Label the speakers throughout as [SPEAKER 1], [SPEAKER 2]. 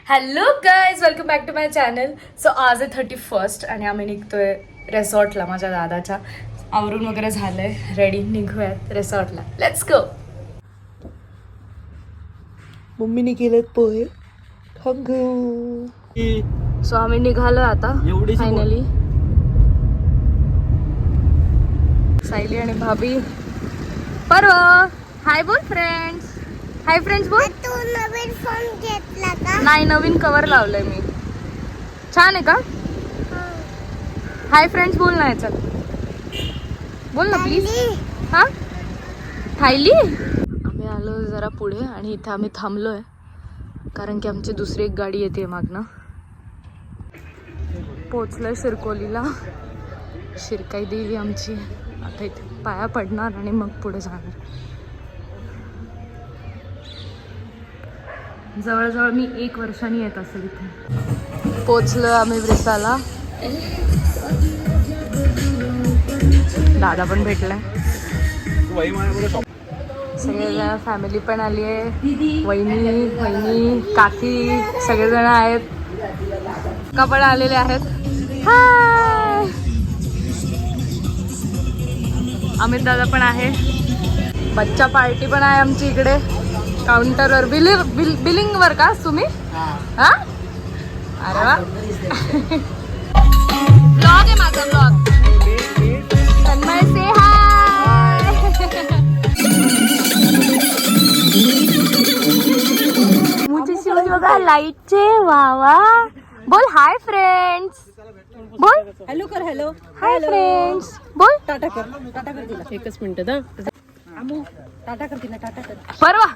[SPEAKER 1] Hello guys, welcome back to my channel. So आज आहे 31 आणि आम्ही निघतोय रेसॉर्टला. माझ्या दादाच्या आवरून वगैरे झालंय, रेडी, निघूयात रेसॉर्टला. Let's go.
[SPEAKER 2] मम्मीने केलेत पोहे.
[SPEAKER 1] सो आम्ही निघालो आता फायनली. सायली आणि भाभी. परवा हाय बोल फ्रेंड्स. हाय फ्रेंड्स बोल.
[SPEAKER 3] तू नवीन फोन घेतला का?
[SPEAKER 1] नाही, नवीन कवर लावलंय मी. छान आहे का? हाय फ्रेंड्स बोल ना याच्यात. बोल ना प्लीज. हा, थायली. आम्ही आलो जरा पुढे आणि इथे आम्ही थांबलोय कारण की आमची दुसरी एक गाडी येते मागनं. पोचलोय शिरकोलीला. शिरकाई देवी आमची. आता इथे पाया पडणार आणि मग पुढे जाणार. जवळजवळ मी 1 वर्षांनी येत असेल इथे. पोचलो आम्ही ब्रिसाला. दादा पण भेटलाय. सगळेजण फॅमिली पण आली आहे. वहिनी काकी सगळेजण आहेत. का पण आलेले आहेत. हाय, अमित दादा पण आहे. बच्चा पार्टी पण आहे आमची इकडे काउंटरवर. बिलिंग वर का तुम्ही? हा, अरे वा. ब्लॉग आहे माझा, ब्लॉग. तन्मय से हाय. मुझे शूज बघा लाईटचे. वा. बोल हाय फ्रेंड्स. बोल
[SPEAKER 2] हॅलो कर. Hello
[SPEAKER 1] hi friends. बोल
[SPEAKER 2] टाटा कर तिला. एकच मिनिट अमू. टाटा कर तिला. टाटा कर.
[SPEAKER 1] परवा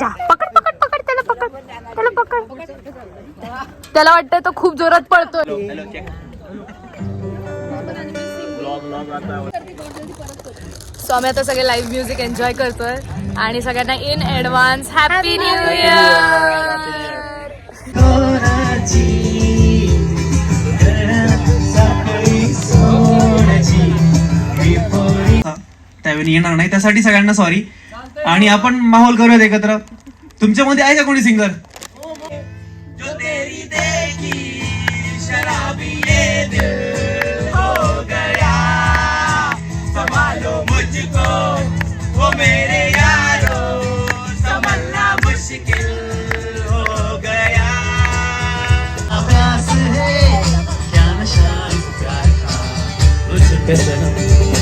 [SPEAKER 1] जा. पकड त्याला. पकड. त्याला वाटतंय तो खूप जोरात पळतोय. सो आम्ही आता सगळे लाईव्ह म्युझिक एन्जॉय करतोय आणि सगळ्यांना in advance happy new year.
[SPEAKER 4] त्यावेळी येणार नाही, त्यासाठी सगळ्यांना सॉरी. आणि आपण माहोल करूयात एकत्र. तुमच्यामध्ये आहे का कोणी सिंगर? जो तेरी देखी शराबी ये दिल हो गया, संभालो मुझको वो मेरे यारो, संभलना मुश्किल हो गया. अभ्यास है क्या नशा प्यार का, मुझ पे सनम